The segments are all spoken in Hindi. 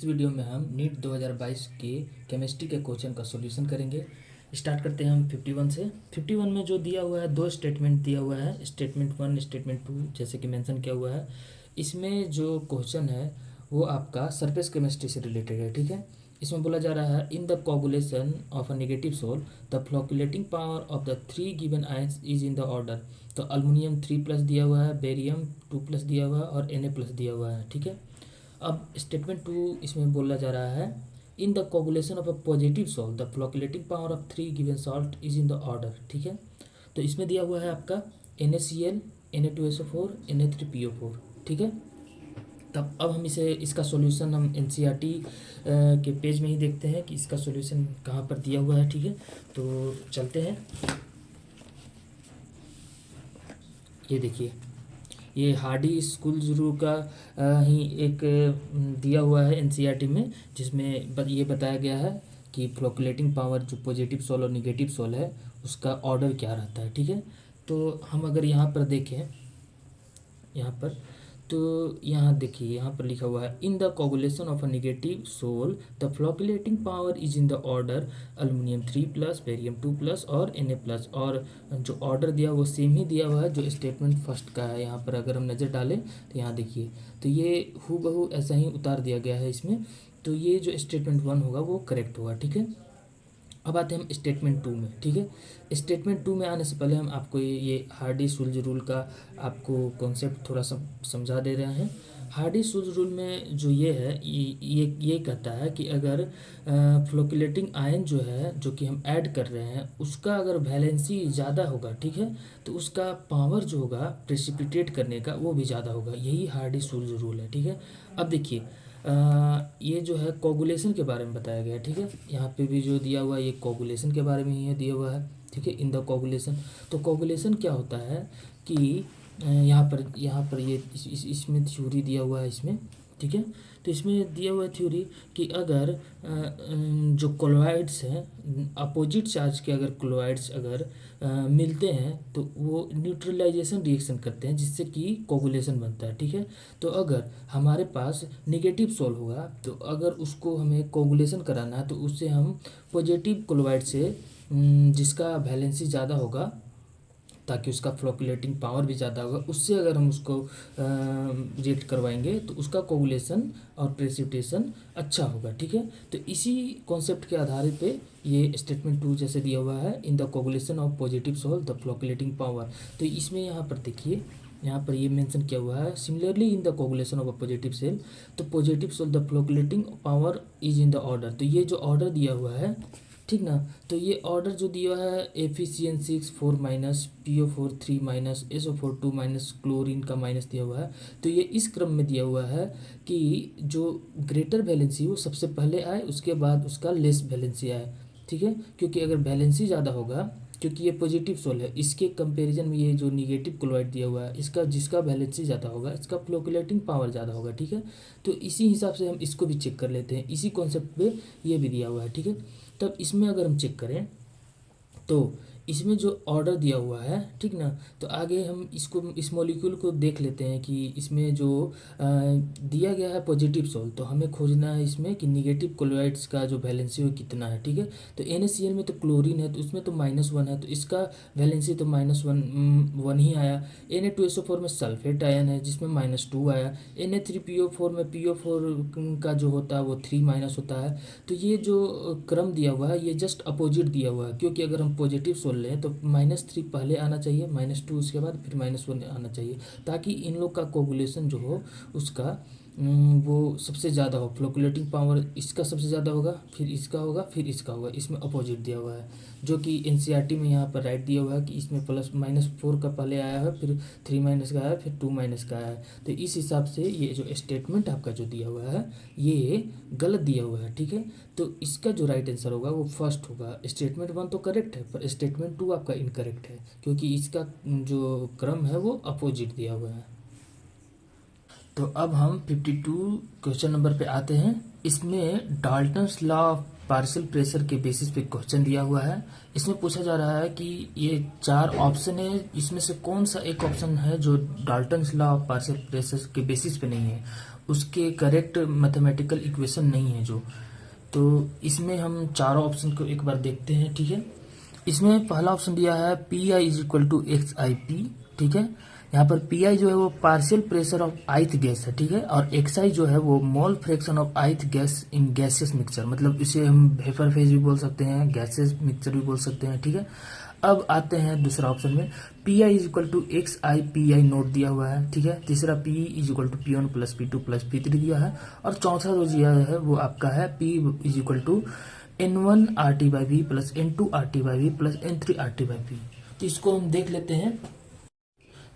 इस वीडियो में हम नीट 2022 के केमिस्ट्री के क्वेश्चन का सॉल्यूशन करेंगे। स्टार्ट करते हैं हम 51 से। 51 में जो दिया हुआ है, दो स्टेटमेंट दिया हुआ है, स्टेटमेंट 1 स्टेटमेंट 2, जैसे कि मेंशन किया हुआ है। इसमें जो क्वेश्चन है वो आपका सरफेस केमिस्ट्री से रिलेटेड है, ठीक है। इसमें बोला जा रहा है in the coagulation of a negative sol the flocculating power of the three given ions is in the order. तो अल्युमिनियम 3+ दिया हुआ है, बेरियम 2+ दिया हुआ है और Na+ दिया हुआ है, ठीक है। अब स्टेटमेंट 2 इसमें बोला जा रहा है in the coagulation of a positive salt the flocculating power of three given salt is in the order, ठीक है। तो इसमें दिया हुआ है आपका NaCl, Na2SO4, Na3PO4, ठीक है। तब अब हम इसका सॉल्यूशन हम NCERT के पेज में ही देखते हैं कि इसका सॉल्यूशन कहाँ पर दिया हुआ है, ठीक है। तो चलते हैं, ये देखिए, ये हार्डी स्कूल रूल का ही एक दिया हुआ है NCERT में, जिसमें ये बताया गया है कि फ्लोकुलेटिंग पावर जो पॉजिटिव सोल और निगेटिव सोल है उसका ऑर्डर क्या रहता है, ठीक है। तो हम अगर यहाँ पर देखें, यहाँ पर तो यहाँ देखिए, यहाँ पर लिखा हुआ है in the coagulation of a negative sol the flocculating power is in the order aluminium 3+, barium 2+ और Na+। और जो ऑर्डर दिया वो सेम ही दिया हुआ है जो स्टेटमेंट फर्स्ट का है। यहाँ पर अगर हम नज़र डालें तो यहाँ देखिए, तो ये हूबहू ऐसा ही उतार दिया गया है इसमें। तो ये जो स्टेटमेंट 1 होगा वो करेक्ट होगा, ठीक है। अब आते हैं हम स्टेटमेंट 2 में, ठीक है। स्टेटमेंट 2 में आने से पहले हम आपको ये हार्डी सुल्ज रूल का आपको कॉन्सेप्ट थोड़ा सा समझा दे रहे हैं। हार्डी सुल्ज रूल में जो ये है, ये कहता है कि अगर फ्लोकुलेटिंग आयन जो है, जो कि हम ऐड कर रहे हैं, उसका अगर वैलेंसी ज़्यादा होगा, ठीक है, तो उसका पावर जो होगा प्रेसिपिटेट करने का वो भी ज़्यादा होगा। यही हार्डी सुल्ज रूल है, ठीक है। अब देखिए, ये जो है कोगुलेशन के बारे में बताया गया है, ठीक है। यहाँ पे भी जो दिया हुआ है ये कोगुलेशन के बारे में ही है दिया हुआ है, ठीक है, इन द कोगुलेशन। तो कोगुलेशन क्या होता है कि यहाँ पर ये इसमें थ्योरी दिया हुआ है इसमें, ठीक है। तो इसमें दिया हुआ थ्योरी कि अगर जो क्लोराइड्स हैं, अपोजिट चार्ज के अगर क्लोराइड्स अगर मिलते हैं तो वो न्यूट्रलाइजेशन रिएक्शन करते हैं, जिससे कि कोगुलेशन बनता है, ठीक है। तो अगर हमारे पास नेगेटिव सोल होगा तो अगर उसको हमें कोगुलेशन कराना है तो उससे हम पॉजिटिव क्लोराइड से जिसका वैलेंसी ज़्यादा होगा, ताकि उसका फ्लोकुलेटिंग पावर भी ज़्यादा होगा, उससे अगर हम उसको रिएक्ट करवाएंगे तो उसका कोगुलेशन और प्रेसिपिटेशन अच्छा होगा, ठीक है। तो इसी कॉन्सेप्ट के आधार पे ये स्टेटमेंट 2 जैसे दिया हुआ है in the coagulation of positive sol the flocculating power. तो इसमें यहाँ पर देखिए, यहाँ पर ये मेंशन किया हुआ है similarly in the coagulation of a positive cell तो positive sol the flocculating power is in the order. तो ये जो ऑर्डर दिया हुआ है, ठीक ना, तो ये ऑर्डर जो दिया है Fe6 4 PO4 3 SO4 2 क्लोरीन का माइनस दिया हुआ है। तो ये इस क्रम में दिया हुआ है कि जो ग्रेटर वैलेंसी वो सबसे पहले आए, उसके बाद उसका लेस वैलेंसी आए, ठीक है। क्योंकि अगर वैलेंसी ज़्यादा होगा, क्योंकि ये पॉजिटिव सोल है, इसके कंपैरिजन में ये जो निगेटिव क्लोराइड दिया हुआ है इसका जिसका वैलेंसी ज़्यादा होगा इसका फ्लोकुलेटिंग पावर ज़्यादा होगा, ठीक है। तो इसी हिसाब से हम इसको भी चेक कर लेते हैं, इसी कॉन्सेप्ट पे ये भी दिया हुआ है, ठीक है। तब इसमें अगर हम चेक करें तो इसमें जो ऑर्डर दिया हुआ है, ठीक ना, तो आगे हम इसको इस मॉलिक्यूल को देख लेते हैं कि इसमें जो दिया गया है पॉजिटिव सोल, तो हमें खोजना है इसमें कि निगेटिव क्लोराइड्स का जो वैलेंसी वो कितना है, ठीक है। तो NaCl में तो क्लोरीन है तो उसमें तो -1 है, तो इसका वैलेंसी तो -1 ही आया। Na2SO4 में सल्फेट आयन है जिसमें -2 आया। Na3PO4 में PO4 का जो होता है वो 3- होता है। तो ये जो क्रम दिया हुआ है ये जस्ट अपोजिट दिया हुआ है, क्योंकि अगर हम पॉजिटिव सोल लें तो -3 पहले आना चाहिए, -2 उसके बाद फिर -1 आना चाहिए, ताकि इन लोग का कोगुलेशन जो हो उसका वो सबसे ज़्यादा हो, फ्लोकुलेटिंग पावर इसका सबसे ज़्यादा होगा, फिर इसका होगा, फिर इसका होगा। इसमें अपोजिट दिया हुआ है, जो कि NCERT में यहाँ पर राइट दिया हुआ है कि इसमें +-4 का पहले आया है, फिर 3- का आया, फिर 2- का आया है। तो इस हिसाब से ये जो स्टेटमेंट आपका जो दिया हुआ है ये गलत दिया हुआ है, ठीक है। तो इसका जो राइट आंसर होगा वो फर्स्ट होगा। स्टेटमेंट 1 तो करेक्ट है पर स्टेटमेंट 2 आपका इनकरेक्ट है, क्योंकि इसका जो क्रम है वो अपोजिट दिया हुआ है। तो अब हम 52 क्वेश्चन नंबर पे आते हैं। इसमें Dalton's law of partial pressure के बेसिस पे क्वेश्चन दिया हुआ है। इसमें पूछा जा रहा है कि ये 4 ऑप्शन है, इसमें से कौन सा एक ऑप्शन है जो Dalton's law of partial pressure के बेसिस पे नहीं है। उसके करेक्ट मैथमेटिकल इक्वेशन नहीं है जो। तो इसमें हम चारों ऑप्शन को एक बार देखते हैं, ठीक है। इसमें पहला ऑप्शन दिया है P I is equal to x I p, ठीक है। यहाँ पर पी आई जो है वो partial pressure of ith gas है, ठीक है, और एक्स आई जो है वो mole fraction of ith gas in gaseous mixture, मतलब इसे हम वेपर फेज भी बोल सकते हैं, गैसियस मिक्सचर भी बोल सकते हैं, ठीक है। अब आते हैं दूसरा ऑप्शन में, p I is equal to x I p i naught दिया हुआ है, ठीक है। तीसरा p is equal to p one plus p two plus p three दिया है, और चौथा जो दिया है वो आपका है p is equal to n one r t by v plus n two r t by v plus n three r t by v. तो इसको हम देख लेते हैं।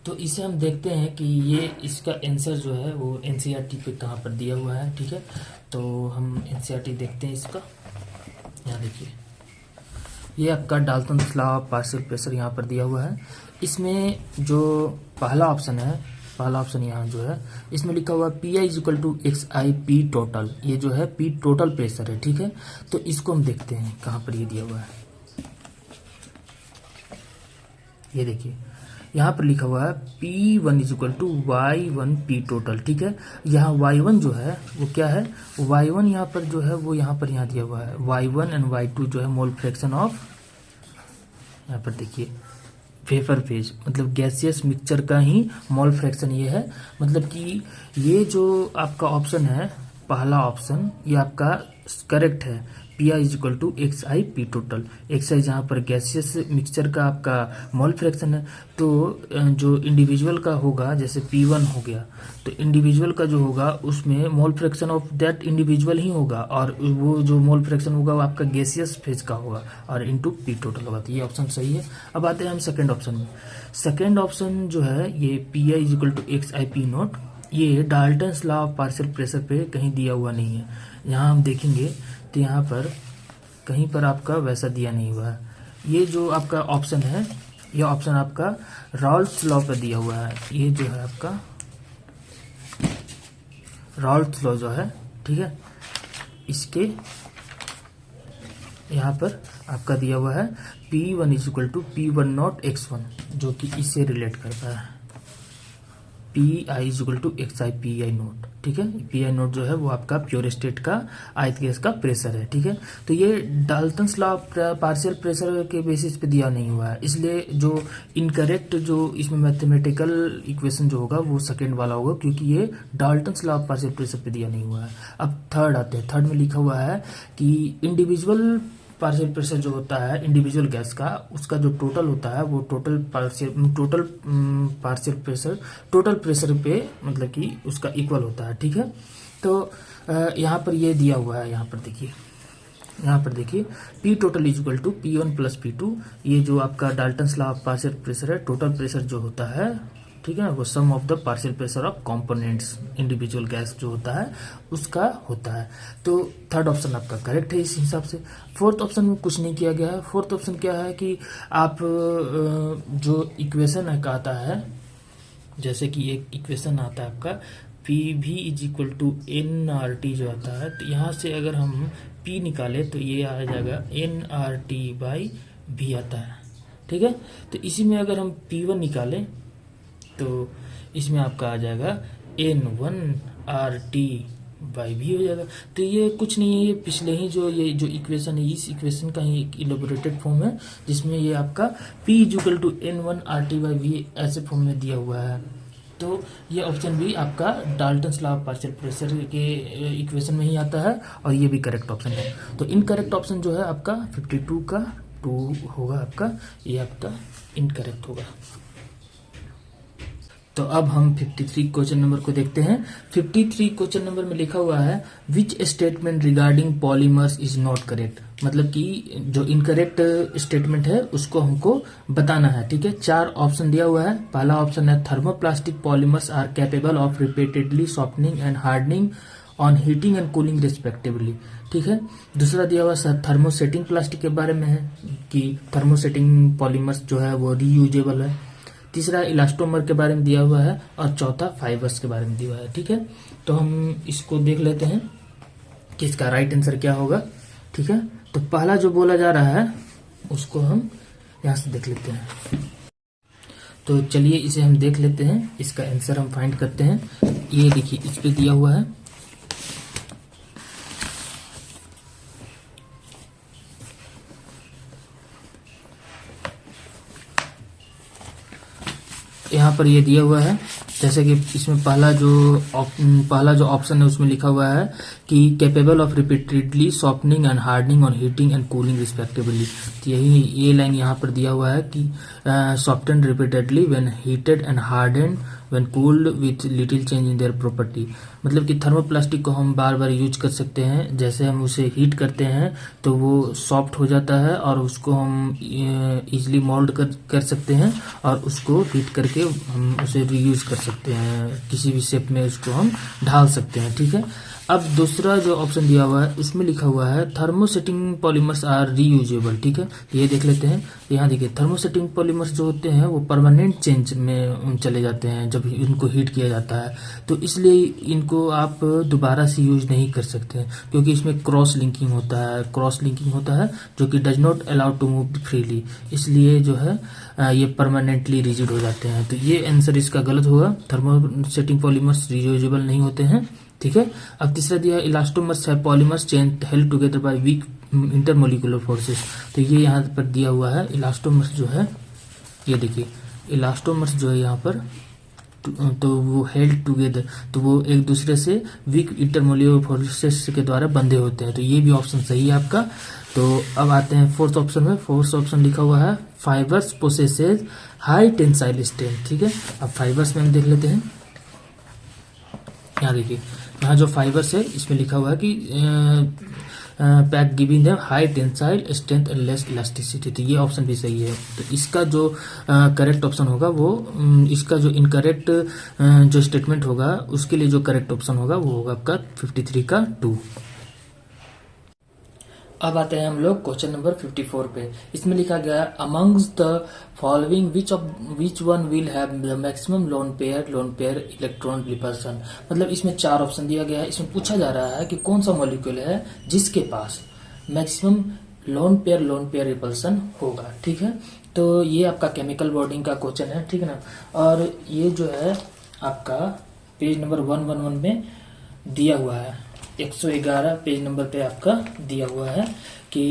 तो इसे हम देखते हैं कि ये इसका आंसर जो है वो एनसीईआरटी पे कहाँ पर दिया हुआ है, ठीक है। तो हम एनसीईआरटी देखते हैं इसका। यहाँ देखिए, ये आपका Dalton's law of partial pressure यहाँ पर दिया हुआ है। इसमें जो पहला ऑप्शन है, पहला ऑप्शन यहाँ जो है इसमें लिखा हुआ p I is equal to x I P total, ये जो है पी टोटल प्रेशर है, ठीक है। तो इसको हम देखते हैं कहाँ पर ये दिया हुआ है। ये देखिए, यहाँ पर लिखा हुआ है p one is equal to y one p total, ठीक है। यहाँ वाई वन जो है वो क्या है, वाई वन यहाँ पर जो है वो यहाँ दिया हुआ है y one and y two जो है मोल फ्रैक्शन ऑफ, यहाँ पर देखिए वेपर फेज, मतलब गैसियस मिक्सचर का ही मोल फ्रैक्शन ये है। मतलब कि ये जो आपका ऑप्शन है, पहला ऑप्शन, ये आपका करेक्ट है। P I is equal to x I P total, X I जहाँ पर गैसियस मिक्सचर का आपका मोल फ्रैक्शन है, तो जो इंडिविजुअल का होगा, जैसे पी वन हो गया, तो इंडिविजुअल का जो होगा उसमें mole fraction of that individual ही होगा, और वो जो मोल फ्रैक्शन होगा वो आपका गैसियस फेज का होगा, और इनटू पी टोटल होगा। तो ये ऑप्शन सही है। अब आते हैं हम सेकेंड ऑप्शन में। सेकेंड ऑप्शन जो है ये P I is equal to x I P note, ये Dalton's law of partial pressure पे कहीं दिया हुआ नहीं है। यहाँ हम देखेंगे तो यहाँ पर कहीं पर आपका वैसा दिया नहीं हुआ है। ये जो आपका ऑप्शन है, ये ऑप्शन आपका रॉल्स लॉ पे दिया हुआ है। ये जो है आपका रॉल्स लॉ जो है, ठीक है, इसके यहाँ पर आपका दिया हुआ है p one is equal to p one naught x one, जो कि इससे रिलेट करता है। P I is equal to x I p i naught, ठीक है। पी आई नोट जो है वो आपका प्योर स्टेट का आयत गैस का प्रेशर है, ठीक है। तो ये डाल्टन्स लॉ पार्शियल प्रेशर के बेसिस पे दिया नहीं हुआ है, इसलिए जो इनकरेक्ट जो इसमें मैथमेटिकल इक्वेशन जो होगा वो सेकेंड वाला होगा, क्योंकि ये डाल्टन्स लॉ पार्शियल प्रेशर पे दिया नहीं हुआ है। अब थर्ड आते हैं। थर्ड में लिखा हुआ है कि इंडिविजुअल पार्शियल प्रेशर जो होता है इंडिविजुअल गैस का, उसका जो टोटल होता है वो टोटल पार्शियल प्रेशर पे मतलब कि उसका इक्वल होता है, ठीक है। तो यहाँ पर ये दिया हुआ है, यहाँ पर देखिए P total is equal to P1 plus P2, ये जो आपका Dalton's law of partial pressure है, टोटल प्रेशर जो होता है, ठीक है, वो sum of the partial pressure of components individual gas जो होता है उसका होता है। तो थर्ड ऑप्शन आपका करेक्ट है इस हिसाब से। फोर्थ ऑप्शन में कुछ नहीं किया गया है। फोर्थ ऑप्शन क्या है कि आप जो इक्वेशन है आता है, जैसे कि एक इक्वेशन आता है आपका p v is equal to n r t जो आता है, तो यहाँ से अगर हम P निकाले तो ये आ जाएगा n r t by v आता है, ठीक है। तो इसी में अगर हम P1 निकालें तो इसमें आपका आ जाएगा N1RT बाई भी हो जाएगा। तो ये कुछ नहीं है, ये पिछले ही ये जो इक्वेशन है, इस इक्वेशन का ही एक इलेबोरेटेड फॉर्म है, जिसमें ये आपका P equal to N1RT by v ऐसे फॉर्म में दिया हुआ है। तो ये ऑप्शन भी आपका Dalton's law of partial pressure के इक्वेशन में ही आता है, और ये भी करेक्ट ऑप्शन है। तो इनकरेक्ट ऑप्शन जो है आपका 52 का 2 होगा आपका, ये आपका इनकरेक्ट होगा। तो अब हम 53 क्वेश्चन नंबर को देखते हैं। 53 क्वेश्चन नंबर में लिखा हुआ है which statement regarding polymers is not correct, मतलब कि जो इनकरेक्ट स्टेटमेंट है उसको हमको बताना है, ठीक है। 4 ऑप्शन दिया हुआ है। पहला ऑप्शन है thermoplastic polymers are capable of repeatedly softening and hardening on heating and cooling respectively, ठीक है। दूसरा दिया हुआ थर्मोसेटिंग प्लास्टिक के बारे में है कि थर्मोसेटिंग पॉलीमर्स जो है वो रीयूजेबल है। तीसरा इलास्टोमर के बारे में दिया हुआ है, और चौथा फाइबर्स के बारे में दिया हुआ है, ठीक है। तो हम इसको देख लेते हैं कि इसका राइट आंसर क्या होगा, ठीक है। तो पहला जो बोला जा रहा है उसको हम यहां से देख लेते हैं। तो चलिए इसे हम देख लेते हैं, इसका आंसर हम फाइंड करते हैं। ये देखिए इस पे दिया हुआ है, यहाँ पर ये दिया हुआ है। जैसे कि इसमें पहला जो ऑप्शन है उसमें लिखा हुआ है कि capable of repeatedly softening and hardening on heating and cooling respectively. तो ये लाइन यहाँ पर दिया हुआ है कि soften repeatedly when heated and harden when cooled with little change in their property. मतलब कि थर्मोप्लास्टिक को हम बार बार यूज कर सकते हैं, जैसे हम उसे हीट करते हैं तो वो सॉफ्ट हो जाता है और उसको हम इजीली मोल्ड कर सकते हैं और उसको हीट करके हम उसे रीयूज कर सकते हैं, किसी भी शेप में उसको हम ढाल सकते हैं। ठीक है, अब दूसरा जो ऑप्शन दिया हुआ है उसमें लिखा हुआ है थर्मोसेटिंग पॉलीमर्स आर रीयूजेबल। ठीक है, ये देख लेते हैं। यहाँ देखिए थर्मोसेटिंग पॉलीमर्स जो होते हैं वो परमानेंट चेंज में चले जाते हैं जब इनको हीट किया जाता है, तो इसलिए इनको आप दोबारा से यूज नहीं कर सकते हैं, क्योंकि इसमें क्रॉस लिंकिंग होता है जो कि does not allow to move freely, इसलिए जो है ये परमानेंटली रिजिड हो जाते हैं। तो ये आंसर इसका गलत होगा, थर्मोसेटिंग पॉलीमर्स रीयूजेबल नहीं होते हैं। ठीक है, अब तीसरा दिया इलास्टोमर्स है polymers chain held together by weak intermolecular forces. तो ये यहाँ पर दिया हुआ है इलास्टोमर्स जो है, ये देखिए इलास्टोमर्स जो है यहाँ पर तो वो हेल्ड टुगेदर, तो वो एक दूसरे से वीक इंटरमोलिकुलर फोर्सेस के द्वारा बंधे होते हैं। तो ये भी ऑप्शन सही है आपका। तो अब आते हैं फोर्थ ऑप्शन में। फोर्थ ऑप्शन लिखा हुआ है fibres possesses high tensile strength. ठीक है, अब फाइबर्स में हम देख लेते हैं। यहाँ देखिए, यहाँ जो फाइबर्स है इसमें लिखा हुआ है कि pack giving them high tensile strength and less elasticity. तो ये ऑप्शन भी सही है। तो इसका जो करेक्ट ऑप्शन होगा वो इसका जो इनकरेक्ट जो स्टेटमेंट होगा उसके लिए जो करेक्ट ऑप्शन होगा वो होगा आपका 53 का 2। अब आते हैं हम लोग क्वेश्चन नंबर 54 पे। इसमें लिखा गया है amongst the following which one will have the maximum lone pair electron repulsion. मतलब इसमें 4 ऑप्शन दिया गया है। इसमें पूछा जा रहा है कि कौन सा मॉलिक्यूल है जिसके पास मैक्सिमम लोन पेयर रिपल्सन होगा। ठीक है, तो ये आपका केमिकल बॉन्डिंग का क्वेश्चन है। ठीक है ना, और ये जो है आपका पेज नंबर 111 में दिया हुआ है, 111 पेज नंबर पे आपका दिया हुआ है कि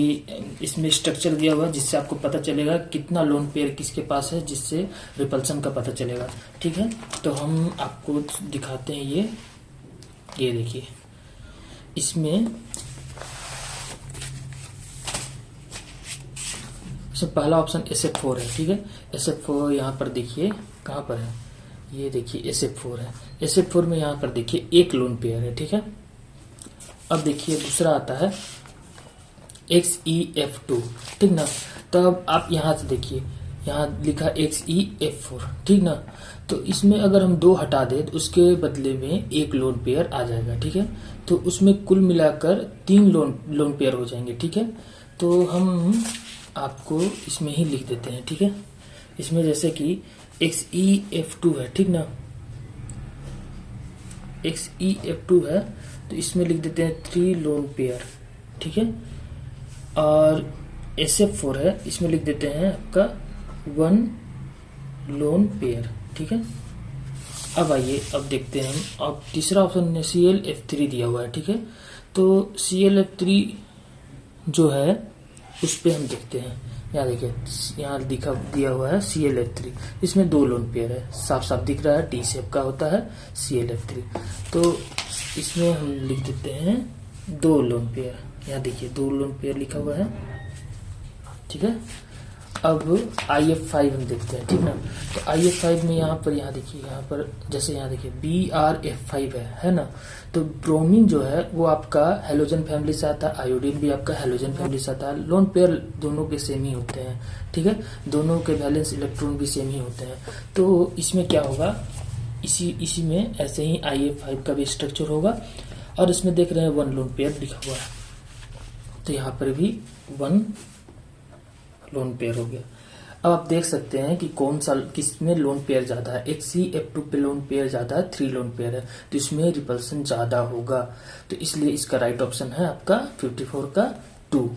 इसमें स्ट्रक्चर दिया हुआ है जिससे आपको पता चलेगा कितना लोन पेयर किसके पास है, जिससे रिपल्सन का पता चलेगा। ठीक है, तो हम आपको दिखाते हैं ये देखिए इसमें पहला ऑप्शन SF4 है। ठीक है, SF4 यहाँ पर देखिए कहाँ पर है, ये देखिए SF4 है। SF4 में यहाँ पर देखिए एक लोन पेयर है। ठीक है, अब देखिए दूसरा आता है XeF2। ठीक ना, तो अब आप यहाँ से देखिए यहाँ लिखा XeF4। ठीक ना, तो इसमें अगर हम 2 हटा दें तो उसके बदले में एक लोन पेयर आ जाएगा। ठीक है, तो उसमें कुल मिलाकर 3 लोन पेयर हो जाएंगे। ठीक है, तो हम आपको इसमें ही लिख देते हैं। ठीक है, इसमें जैसे कि XeF2 है। ठीक ना, XeF2 है तो इसमें लिख देते हैं 3 लोन पेयर। ठीक है, और SF4 है इसमें लिख देते हैं आपका 1 लोन पेयर। ठीक है, अब आइए अब देखते हैं हम। अब तीसरा ऑप्शन में ClF3 दिया हुआ है। ठीक है, तो ClF3 जो है उस पे हम देखते हैं। यहाँ देखिए यहाँ दिया हुआ है ClF3, इसमें 2 लोन पेयर है, साफ साफ दिख रहा है, T शेप का होता है ClF3। तो इसमें हम लिख देते हैं 2 लोन पेयर। यहाँ देखिए 2 लोन पेयर लिखा हुआ है। ठीक है, अब IF5 हम देखते हैं। ठीक ना, तो IF5 में यहाँ देखिए यहाँ पर जैसे यहाँ देखिए BrF5 है ना, तो ब्रोमीन जो है वो आपका हेलोजन फैमिली से आता है, आयोडीन भी आपका हेलोजन फैमिली से आता है। लोन पेयर दोनों के सेम ही होते हैं। ठीक है, दोनों के वैलेंस इलेक्ट्रॉन भी सेम ही होते हैं। तो इसमें क्या होगा, इसी में ऐसे ही IF5 का भी स्ट्रक्चर होगा और इसमें देख रहे हैं 1 लोन पेयर लिखा हुआ है, तो यहाँ पर भी 1 लोन पेयर हो गया। अब आप देख सकते हैं कि कौन सा किसमें लोन पेयर ज्यादा है। XeF2 पे लोन पेयर ज्यादा है, 3 लोन पेयर है, तो इसमें रिपल्सन ज्यादा होगा। तो इसलिए इसका राइट ऑप्शन है आपका 54 का 2।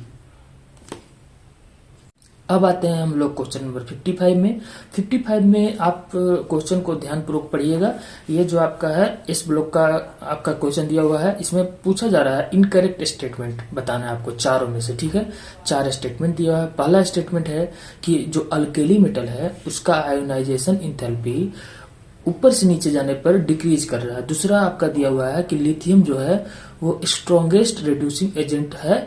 अब आते हैं हम लोग क्वेश्चन नंबर 55 में। 55 में आप क्वेश्चन को ध्यानपूर्वक पढ़िएगा। ये जो आपका है इस ब्लॉक का आपका क्वेश्चन दिया हुआ है, इसमें पूछा जा रहा है इनकरेक्ट स्टेटमेंट बताना है आपको चारों में से, ठीक है। 4 स्टेटमेंट दिया हुआ है। पहला स्टेटमेंट है कि जो अल्केली मेटल है उसका आयोनाइजेशन इंथैल्पी ऊपर से नीचे जाने पर डिक्रीज कर रहा है। दूसरा आपका दिया हुआ है कि लिथियम जो है वो स्ट्रॉन्गेस्ट रिड्यूसिंग एजेंट है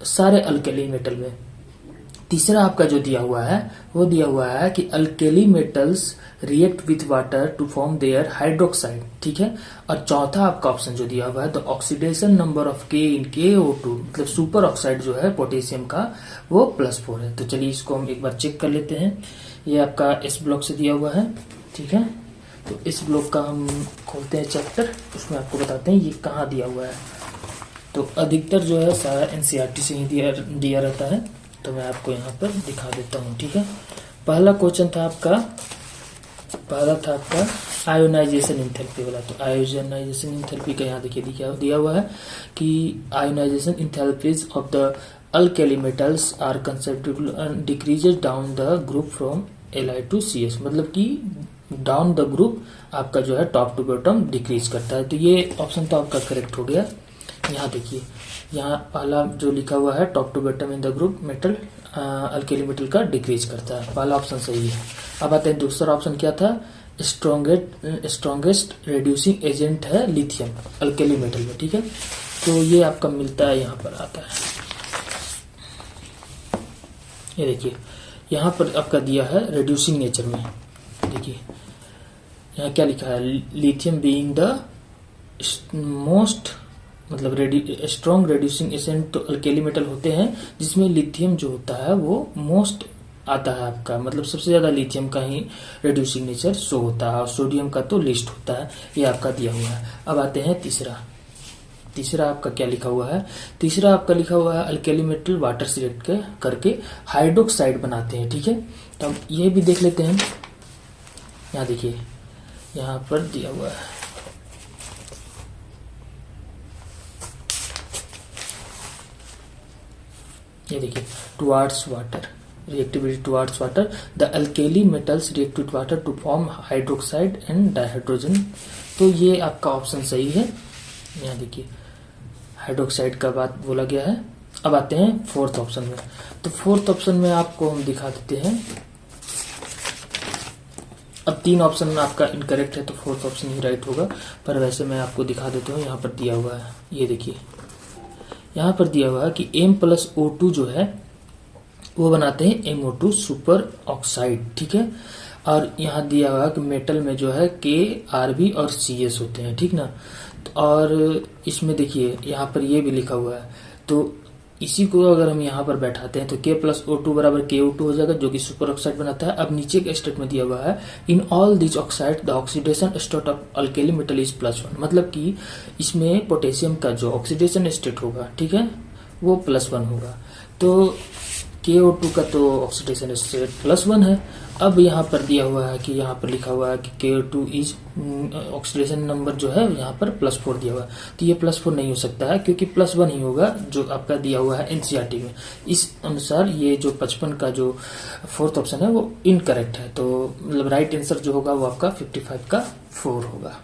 सारे अल्केली मेटल में। तीसरा आपका जो दिया हुआ है वो दिया हुआ है कि alkali metals react with water to form their hydroxide, ठीक है। और चौथा आपका ऑप्शन जो दिया हुआ है द ऑक्सीडेशन नंबर ऑफ के इन KO2, मतलब सुपर ऑक्साइड जो है पोटेशियम का वो +4 है। तो चलिए इसको हम एक बार चेक कर लेते हैं। ये आपका इस ब्लॉक से दिया हुआ है, ठीक है। तो इस ब्लॉक का हम खोलते हैं चैप्टर, उसमें आपको बताते हैं ये कहाँ दिया हुआ है। तो अधिकतर जो है सारा NCERT से ही दिया रहता है, तो मैं आपको यहाँ पर दिखा देता हूँ, ठीक है। पहला था आपका आयोनाइजेशन इंथैल्पी वाला। तो आयोनाइजेशन इंथैल्पी का यहाँ देखिए दिया हुआ है कि ionization enthalpies of the alkali metals are considerably decreases down the group from Li to CS, मतलब कि डाउन द ग्रुप आपका जो है टॉप टू बॉटम डिक्रीज करता है। तो ये ऑप्शन तो आपका करेक्ट हो गया। यहाँ देखिए, यहाँ पहला जो लिखा हुआ है top to bottom in the group metal alkali metal का डिक्रीज करता है, पहला ऑप्शन सही है। अब आते हैं दूसरा ऑप्शन क्या था, स्ट्रॉन्गेस्ट रिड्यूसिंग एजेंट है लिथियम अल्केली मेटल में, ठीक है। तो ये आपका मिलता है, यहाँ पर आता है, ये देखिए यहाँ पर आपका दिया है रिड्यूसिंग नेचर में। देखिए यहाँ क्या लिखा है, लिथियम बीइंग द मोस्ट, मतलब स्ट्रॉन्ग रिड्यूसिंग एजेंट तो अल्केली मेटल होते हैं जिसमें लिथियम जो होता है वो मोस्ट आता है आपका, मतलब सबसे ज्यादा लिथियम का ही रिड्यूसिंग नेचर शो होता है और सोडियम का तो लिस्ट होता है। ये आपका दिया हुआ है। अब आते हैं तीसरा आपका क्या लिखा हुआ है, तीसरा आपका लिखा हुआ है अल्केली मेटल वाटर से रिएक्ट करके हाइड्रोक्साइड बनाते हैं, ठीक है। तो अब ये भी देख लेते हैं। यहाँ देखिए यहाँ पर दिया हुआ है, ये देखिए towards water, reactivity towards water, the alkali metals react with water to form hydroxide and dihydrogen। तो ये आपका ऑप्शन सही है। यहाँ देखिए हाइड्रोक्साइड का बात बोला गया है। अब आते हैं फोर्थ ऑप्शन में। तो फोर्थ ऑप्शन में आपको हम दिखा देते हैं। अब 3 ऑप्शन आपका इनकरेक्ट है तो फोर्थ ऑप्शन ही राइट होगा, पर वैसे मैं आपको दिखा देता हूँ। यहाँ पर दिया हुआ है, ये देखिए यहाँ पर दिया हुआ है कि M+O2 जो है वो बनाते हैं MO2 सुपर ऑक्साइड, ठीक है। और यहाँ दिया हुआ है कि मेटल में जो है K, Rb और CS होते हैं, ठीक ना। और इसमें देखिए यहाँ पर ये भी लिखा हुआ है, तो इसी को अगर हम यहाँ पर बैठाते हैं तो K+O2 बराबर KO2 हो जाएगा, जो कि सुपर ऑक्साइड बनाता है। अब नीचे के स्टेट में दिया हुआ है in all this oxide the oxidation state of alkali metal is +1, मतलब कि इसमें पोटेशियम का जो ऑक्सीडेशन स्टेट होगा, ठीक है, वो +1 होगा। तो KO2 का तो ऑक्सीडेशन स्टेट +1 है। अब यहाँ पर दिया हुआ है कि यहाँ पर लिखा हुआ है कि KO2 इज ऑक्सीडेशन नंबर जो है यहाँ पर +4 दिया हुआ है, तो ये +4 नहीं हो सकता है क्योंकि +1 ही होगा जो आपका दिया हुआ है NCERT में। इस अनुसार ये जो 55 का जो फोर्थ ऑप्शन है वो इनकरेक्ट है। तो मतलब राइट आंसर जो होगा वो आपका 55 का 4 होगा।